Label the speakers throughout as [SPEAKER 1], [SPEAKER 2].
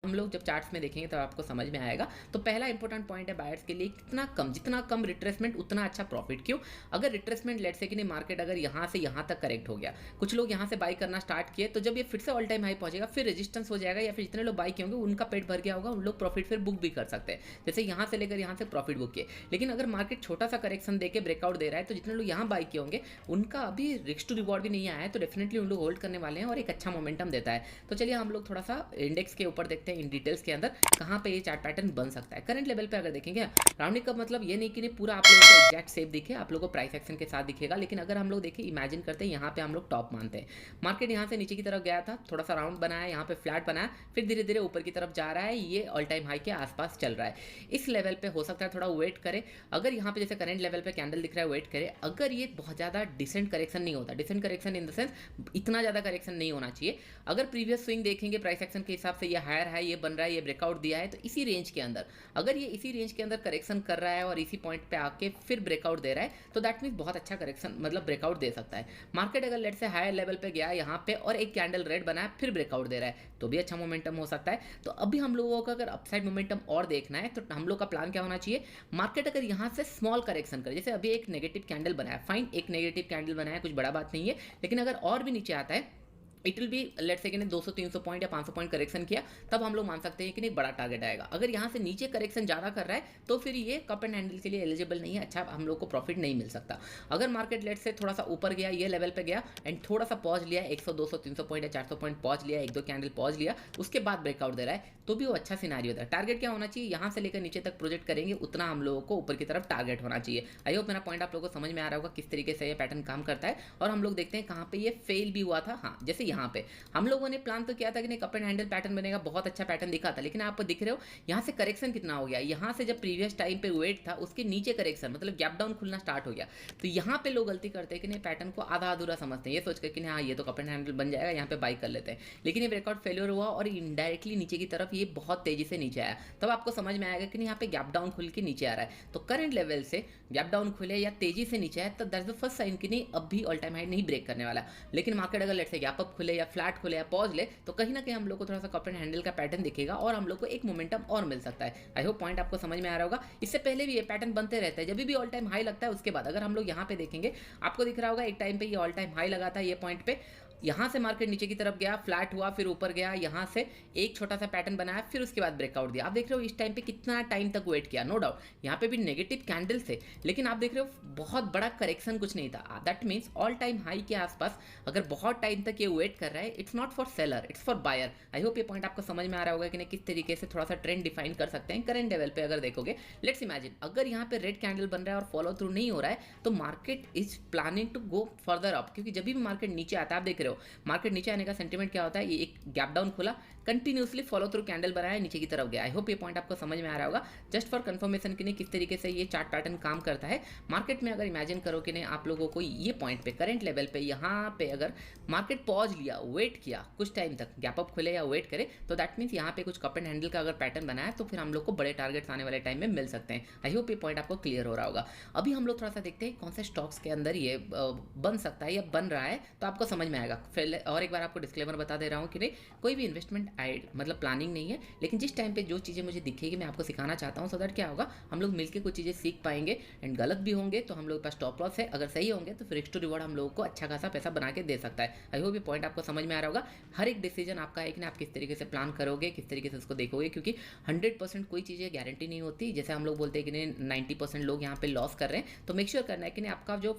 [SPEAKER 1] हम लोग जब चार्ट्स में देखेंगे तब आपको समझ में आएगा। तो पहला इंपॉर्टेंट पॉइंट है बायर्स के लिए, कितना कम, जितना कम रिट्रेसमेंट उतना अच्छा प्रॉफिट। क्यों? अगर रिट्रेसमेंट लेट्स से कि नहीं, मार्केट अगर यहाँ से यहाँ तक करेक्ट हो गया, कुछ लोग यहाँ से बाई करना स्टार्ट किए, तो जब ये फिर से ऑल टाइम हाई पहुंचेगा फिर रेजिस्टेंस हो जाएगा, या फिर जितने लोग बाई किए होंगे उनका पेट भर गया होगा, उन लोग प्रॉफिट फिर बुक भी कर सकते हैं, जैसे यहाँ से लेकर यहाँ से प्रॉफिट बुक किए। लेकिन अगर मार्केट छोटा सा करेक्शन देके ब्रेकआउट दे रहा है, तो जितने लोग यहाँ बाई किए होंगे उनका अभी रिस्क टू रिवॉर्ड भी नहीं आया है, तो डेफिनेटली उन लोग होल्ड करने वाले हैं और एक अच्छा मोमेंटम देता है। तो चलिए हम लोग थोड़ा सा इंडेक्स के ऊपर देखते हैं इन डिटेल्स के अंदर कहाँ पे ये चार्ट पैटर्न बन सकता है। करंट लेवल पे अगर देखेंगे, राउंडिंग का मतलब ये नहीं कि नहीं पूरा आप लोगों को एग्जैक्ट शेप दिखे, आप लोगों को प्राइस एक्शन के साथ दिखेगा, लेकिन अगर हम लोग देखें, इमेजिन करते हैं यहाँ पे हम लोग टॉप मानते हैं, मार्केट यहाँ से नीचे की तरफ गया था, थोड़ा सा राउंड बनाया, यहाँ पे फ्लैट बनाया, फिर धीरे धीरे ऊपर की तरफ जा रहा है, ये ऑल टाइम हाई के आसपास चल रहा है। इस लेवल पे हो सकता है थोड़ा वेट करे, अगर यहाँ पे जैसे करंट लेवल पे कैंडल दिख रहा है वेट करे, अगर ये बहुत ज़्यादा डिसेंट करेक्शन नहीं होता, decent correction in the sense इतना ज़्यादा करेक्शन नहीं होना चाहिए, अगर प्रीवियस स्विंग देखेंगे प्राइस एक्शन के हिसाब से ये हायर है, ये बन रहा है, ये ब्रेकआउट दिया है, तो इसी रेंज के अंदर अगर ये इसी रेंज के अंदर करेक्शन कर रहा है और इसी पॉइंट पे आके फिर ब्रेकआउट दे रहा है, तो दैट मीन्स बहुत अच्छा करेक्शन मतलब ब्रेकआउट दे सकता है। मार्केट अगर लेट से हायर लेवल पे गया यहाँ पे और एक कैंडल रेड बनाया फिर ब्रेकआउट दे रहा है, तो भी अच्छा मोमेंटम हो सकता है। तो अभी हम लोगों को अगर अपसाइड मोमेंटम और देखना है, तो हम लोग का प्लान क्या होना चाहिए, मार्केट अगर यहाँ से स्मॉल करेक्शन करे, जैसे अभी एक नेगेटिव कैंडल बनाया, फाइन, एक नेगेटिव कैंडल बनाया, कुछ बड़ा बात नहीं है, लेकिन अगर और भी नीचे आता है, it will be let's say कि 200-300 पॉइंट या 500 पॉइंट करेक्शन किया, तब हम लोग मान सकते हैं कि नहीं बड़ा टारगेट आएगा। अगर यहाँ से नीचे करेक्शन ज़्यादा कर रहा है, तो फिर ये कप एंड हैंडल के लिए एलिजिबल नहीं है, अच्छा हम लोग को प्रॉफिट नहीं मिल सकता। अगर मार्केट लेट से थोड़ा सा ऊपर गया, ये लेवल पे गया एंड थोड़ा सा पॉज लिया, 100-200-300 पॉइंट या 400 पॉइंट पॉज लिया, एक दो कैंडल पॉज लिया, उसके बाद ब्रेकआउट दे रहा है, तो भी वो अच्छा सिनारियो होता है। टारगेट क्या होना चाहिए, यहाँ से लेकर नीचे तक प्रोजेक्ट करेंगे उतना हम लोगों को ऊपर की तरफ टारगेट होना चाहिए। आई होप मेरा पॉइंट आप लोगों को समझ में आ रहा होगा किस तरीके से ये पैटर्न काम करता है। और हम लोग देखते हैं कहाँ पे ये फेल भी हुआ था। हाँ, जैसे यहाँ पे हम लोगों ने प्लान तो किया था कि नहीं कप एंड हैंडल पैटर्न बनेगा, बहुत अच्छा पैटर्न दिखा था, लेकिन आप दिख रहे हो यहाँ से करेक्शन कितना हो गया, यहाँ से जब प्रीवियस टाइम पे वेट था उसके नीचे करेक्शन मतलब गैप डाउन खुलना स्टार्ट हो गया। तो यहाँ पे लोग गलती करते हैं कि नहीं पैटर्न को आधा अधूरा समझते हैं, ये सोच कर कि हाँ ये तो कप एंड हैंडल बन जाएगा, यहाँ पे बाई कर लेते हैं, लेकिन ये ब्रेकआउट फेलियर हुआ और इनडायरेक्टली नीचे की तरफ ये बहुत तेजी से नीचे आया। तब आपको समझ में आएगा कि नहीं यहाँ पे गैप डाउन खुल के नीचे आ रहा है। तो करंट लेवल से गैप डाउन खुले या तेजी से नीचे आए, तो दैट्स द फर्स्ट साइन कि नहीं अब भी ऑल टाइम हाई नहीं ब्रेक करने वाला। लेकिन मार्केट अगर लेट से गैप अप खुले या फ्लैट खुले या पॉज ले, तो कहीं ना कहीं हम लोग को थोड़ा सा कप एंड हैंडल का पैटर्न दिखेगा और हम लोग को एक मोमेंटम और मिल सकता है। आई होप पॉइंट आपको समझ में आ रहा होगा। इससे पहले भी ये पैटर्न बनते रहते हैं, जब भी ऑल टाइम हाई लगता है उसके बाद अगर हम लोग यहाँ पे देखेंगे, आपको दिख रहा होगा एक टाइम पे ये ऑल टाइम हाई लगा था ये पॉइंट पे, यहाँ से मार्केट नीचे की तरफ गया, फ्लैट हुआ, फिर ऊपर गया, यहाँ से एक छोटा सा पैटर्न बनाया, फिर उसके बाद ब्रेकआउट दिया। आप देख रहे हो इस टाइम पे कितना टाइम तक वेट किया, नो डाउट यहाँ पे भी नेगेटिव कैंडल से, लेकिन आप देख रहे हो बहुत बड़ा करेक्शन कुछ नहीं था। That means all time high के आसपास अगर बहुत टाइम तक ये वेट कर रहा है, it's not for seller, it's for buyer. I hope ये पॉइंट आपको समझ में आ रहा होगा कि नहीं किस तरीके से थोड़ा सा ट्रेंड डिफाइन कर सकते हैं करंट लेवल पे। अगर देखोगे, लेट्स इमेजिन अगर यहाँ पे रेड कैंडल बन रहा है और फॉलो थ्रू नहीं हो रहा है, तो market is planning to go further up, क्योंकि जब भी मार्केट नीचे आता है, आप देख रहे हो मार्केट नीचे आने का सेंटीमेंट क्या होता है, ये एक गैप डाउन खुला, कंटिन्यूसली फॉलो थ्रू कैंडल बनाया, नीचे की तरफ गया। आई होप ये पॉइंट आपको समझ में आ रहा होगा। जस्ट फॉर कंफर्मेशन कि नहीं किस तरीके से ये चार्ट पैटर्न काम करता है मार्केट में। अगर इमेजिन करो कि नहीं आप लोगों को ये पॉइंट पे करंट लेवल पे यहाँ पे अगर मार्केट पॉज लिया, वेट किया कुछ टाइम तक, गैप अप खुले या वेट करे, तो दैट मीन्स यहाँ पे कुछ कप एंड हैंडल का अगर पैटर्न बनाया, तो फिर हम लोग को बड़े टारगेट्स आने वाले टाइम में मिल सकते हैं। आई होप ये पॉइंट आपको क्लियर हो रहा होगा। अभी हम लोग थोड़ा सा देखते हैं कौन से स्टॉक्स के अंदर ये बन सकता है या बन रहा है, तो आपको समझ में आएगा। फिर और एक बार आपको डिस्क्लेमर बता दे रहा हूँ कि नहीं कोई भी इन्वेस्टमेंट मतलब प्लानिंग नहीं है, लेकिन जिस टाइम पे जो चीज़ें मुझे दिखेगी मैं आपको सिखाना चाहता हूँ, सो दैट क्या होगा हम लोग मिलकर कुछ चीज़ें सीख पाएंगे। एंड गलत भी होंगे तो हम लोग के पास स्टॉप लॉस है, अगर सही होंगे तो फिर रिस्क टू रिवॉर्ड हम लोगों को अच्छा खासा पैसा बना के दे सकता है। आई होप ये पॉइंट आपको समझ में आ रहा होगा। हर एक डिसीजन आपका है कि ना आप किस तरीके से प्लान करोगे, किस तरीके से उसको देखोगे, क्योंकि 100% कोई चीज़ें गारंटी नहीं होती। जैसे हम लोग बोलते हैं कि नहीं 90% लोग यहाँ पे लॉस कर रहे हैं, तो मेक श्योर करना है कि नहीं आपका जो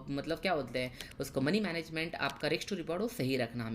[SPEAKER 1] मतलब क्या बोलते हैं उसको मनी मैनेजमेंट, आपका रिस्क टू रिवॉर्ड वो सही रखना।